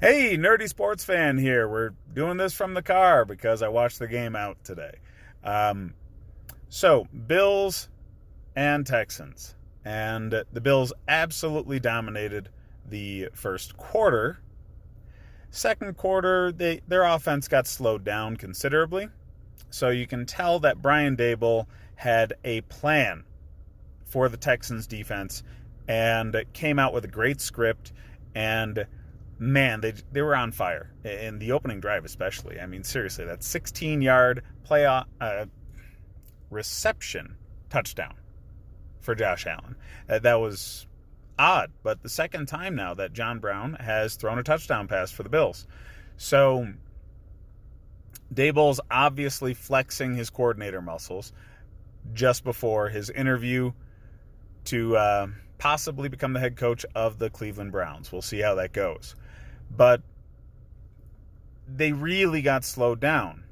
Hey, nerdy sports fan here. We're doing this from the car because I watched the game out today. Um, Bills and Texans. And the Bills absolutely dominated the first quarter. Second quarter, their offense got slowed down considerably. So you can tell that Brian Daboll had a plan for the Texans defense and came out with a great script. And man, they were on fire in the opening drive, especially. I mean, seriously, that 16-yard playoff reception touchdown for Josh Allen. That was odd, but the second time now that John Brown has thrown a touchdown pass for the Bills. So Daboll's obviously flexing his coordinator muscles just before his interview to possibly become the head coach of the Cleveland Browns. We'll see how that goes. But they really got slowed down.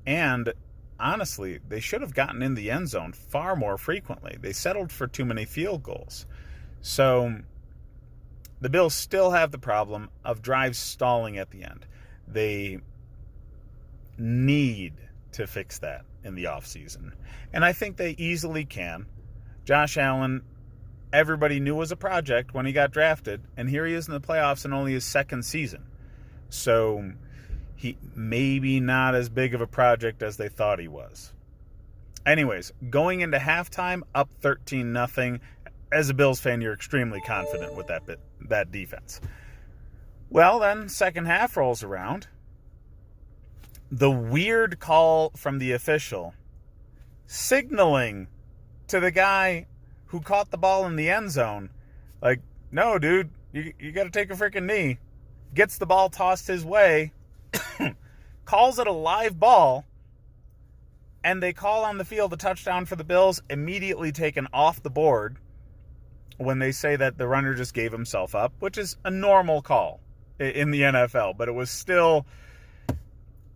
And honestly, they should have gotten in the end zone far more frequently. They settled for too many field goals. So the Bills still have the problem of drives stalling at the end. They need to fix that in the offseason. And I think they easily can. Josh Allen, everybody knew was a project when he got drafted, and here he is in the playoffs in only his second season. So he maybe not as big of a project as they thought he was. Anyways, going into halftime, up 13-0. As a Bills fan, you're extremely confident with that defense. Well, then second half rolls around. The weird call from the official signaling to the guy who caught the ball in the end zone, like, no, dude, you got to take a freaking knee. Gets the ball tossed his way, calls it a live ball, and they call on the field a touchdown for the Bills, immediately taken off the board when they say that the runner just gave himself up, which is a normal call in the NFL, but it was still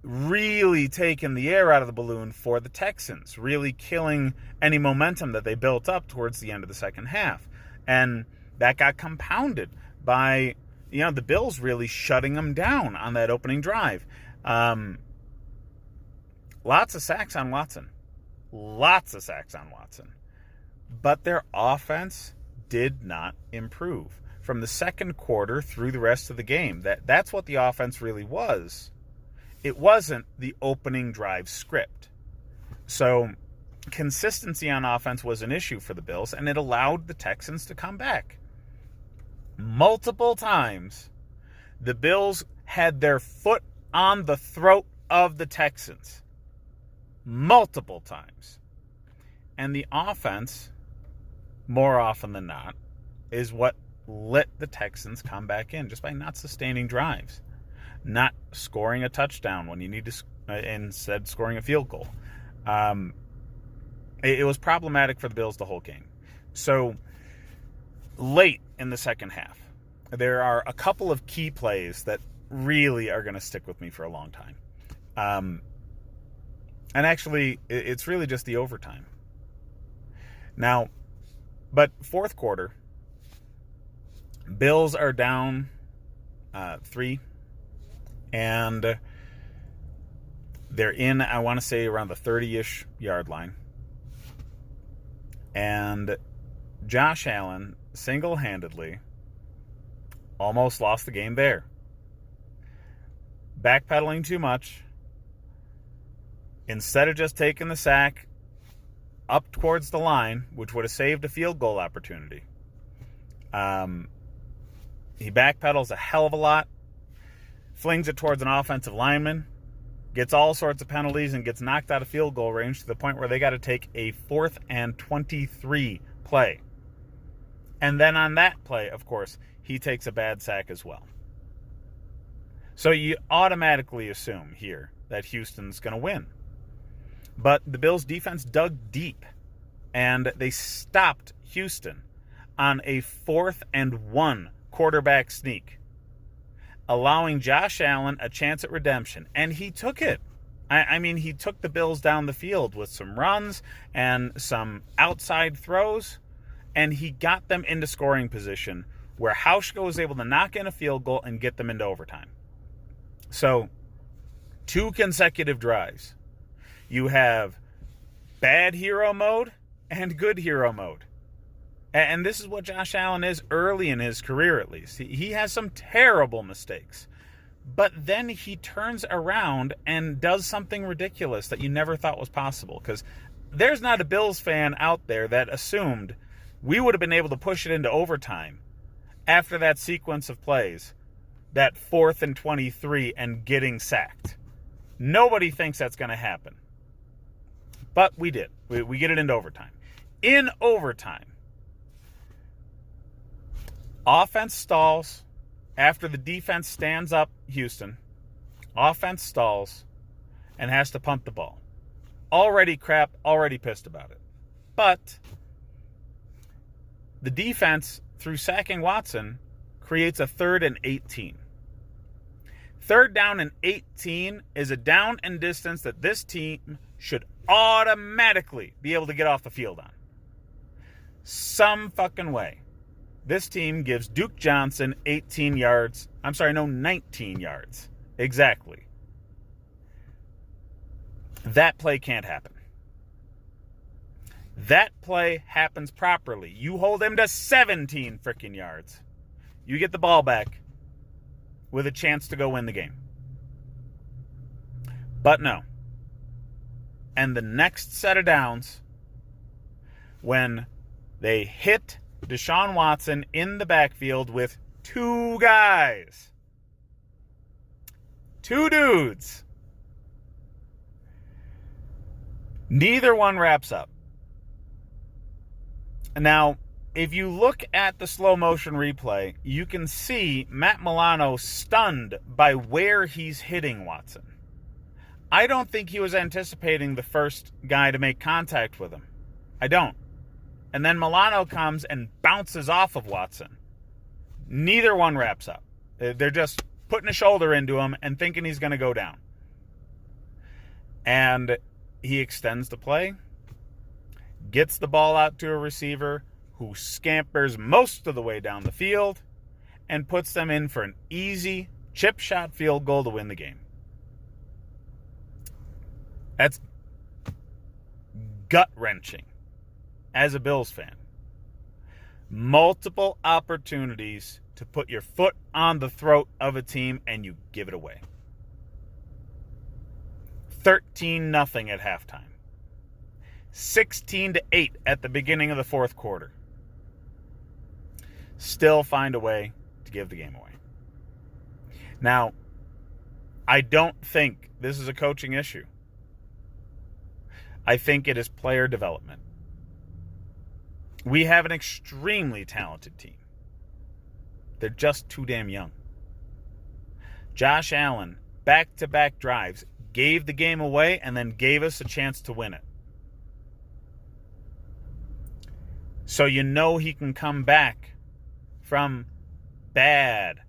really taking the air out of the balloon for the Texans, really killing any momentum that they built up towards the end of the second half. And that got compounded by, the Bills really shutting them down on that opening drive. Lots of sacks on Watson. But their offense did not improve. From the second quarter through the rest of the game, that's what the offense really was. It wasn't the opening drive script. So consistency on offense was an issue for the Bills, and it allowed the Texans to come back. Multiple times, the Bills had their foot on the throat of the Texans. Multiple times. And the offense, more often than not, is what let the Texans come back in just by not sustaining drives. Not scoring a touchdown when you need to, instead scoring a field goal. It was problematic for the Bills the whole game. So late in the second half, there are a couple of key plays that really are going to stick with me for a long time. And actually, it's really just the overtime. Now, but fourth quarter, Bills are down 3. And they're in, I want to say, around the 30-ish yard line. And Josh Allen single-handedly almost lost the game there. Backpedaling too much. Instead of just taking the sack up towards the line, which would have saved a field goal opportunity, he backpedals a hell of a lot. Flings it towards an offensive lineman, gets all sorts of penalties, and gets knocked out of field goal range to the point where they got to take a 4th and 23 play. And then on that play, of course, he takes a bad sack as well. So you automatically assume here that Houston's going to win. But the Bills' defense dug deep, and they stopped Houston on a 4th and 1 quarterback sneak, allowing Josh Allen a chance at redemption. And he took it. I mean, he took the Bills down the field with some runs and some outside throws, and he got them into scoring position where Hauschka was able to knock in a field goal and get them into overtime. So, 2 consecutive drives. You have bad hero mode and good hero mode. And this is what Josh Allen is early in his career, at least. He has some terrible mistakes. But then he turns around and does something ridiculous that you never thought was possible. Because there's not a Bills fan out there that assumed we would have been able to push it into overtime after that sequence of plays, that 4th and 23 and getting sacked. Nobody thinks that's going to happen. But we did. We get it into overtime. In overtime, offense stalls after the defense stands up Houston. Offense stalls and has to punt the ball. Already crap, already pissed about it. But the defense, through sacking Watson, creates a 3rd and 18. 3rd down and 18 is a down and distance that this team should automatically be able to get off the field on. Some fucking way. This team gives Duke Johnson 19 yards. Exactly. That play can't happen. That play happens properly. You hold him to 17 freaking yards. You get the ball back with a chance to go win the game. But no. And the next set of downs, when they hit Deshaun Watson in the backfield with 2 guys. 2 dudes. Neither one wraps up. Now, if you look at the slow motion replay, you can see Matt Milano stunned by where he's hitting Watson. I don't think he was anticipating the first guy to make contact with him. I don't. And then Milano comes and bounces off of Watson. Neither one wraps up. They're just putting a shoulder into him and thinking he's going to go down. And he extends the play, gets the ball out to a receiver who scampers most of the way down the field and puts them in for an easy chip shot field goal to win the game. That's gut-wrenching as a Bills fan. Multiple opportunities to put your foot on the throat of a team and you give it away. 13-0 at halftime. 16-8 at the beginning of the 4th quarter. Still find a way to give the game away. Now, I don't think this is a coaching issue. I think it is player development. We have an extremely talented team. They're just too damn young. Josh Allen, back-to-back drives, gave the game away and then gave us a chance to win it. So you know he can come back from bad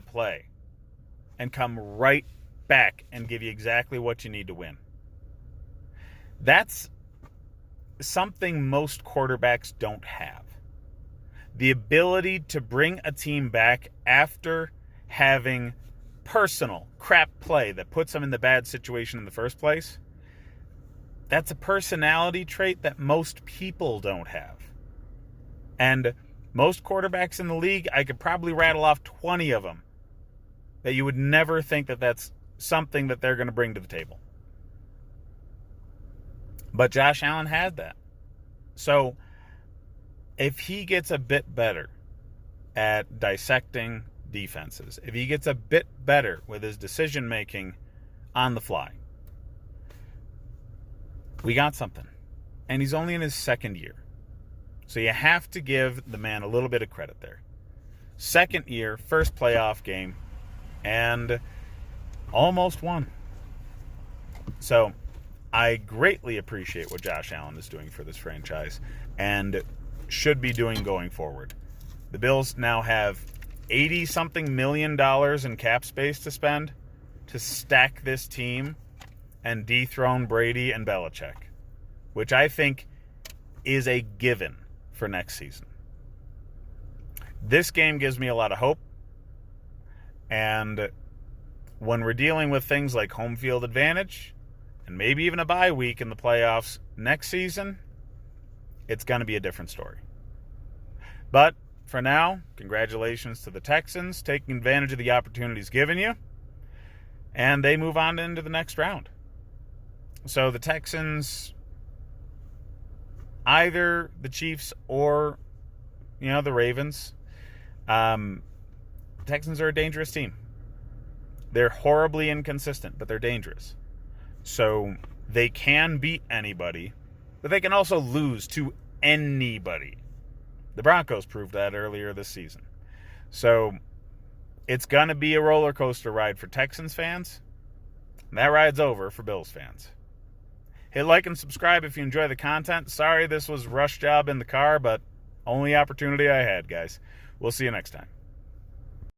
play and come right back and give you exactly what you need to win. That's something most quarterbacks don't have. The ability to bring a team back after having personal crap play that puts them in the bad situation in the first place. That's a personality trait that most people don't have. And most quarterbacks in the league, I could probably rattle off 20 of them that you would never think that that's something that they're going to bring to the table. But Josh Allen had that. So if he gets a bit better at dissecting defenses, if he gets a bit better with his decision making on the fly, we got something. And he's only in his 2nd year. So you have to give the man a little bit of credit there. 2nd year, first playoff game, and almost won. So I greatly appreciate what Josh Allen is doing for this franchise and should be doing going forward. The Bills now have $80-something million in cap space to spend to stack this team and dethrone Brady and Belichick, which I think is a given for next season. This game gives me a lot of hope. And when we're dealing with things like home field advantage and maybe even a bye week in the playoffs next season, it's going to be a different story. But for now, congratulations to the Texans taking advantage of the opportunities given you. And they move on into the next round. So the Texans, either the Chiefs or, the Ravens, Texans are a dangerous team. They're horribly inconsistent, but they're dangerous. So they can beat anybody, but they can also lose to anybody. The Broncos proved that earlier this season. So it's going to be a roller coaster ride for Texans fans. And that ride's over for Bills fans. Hit like and subscribe if you enjoy the content. Sorry this was rush job in the car, but only opportunity I had, guys. We'll see you next time.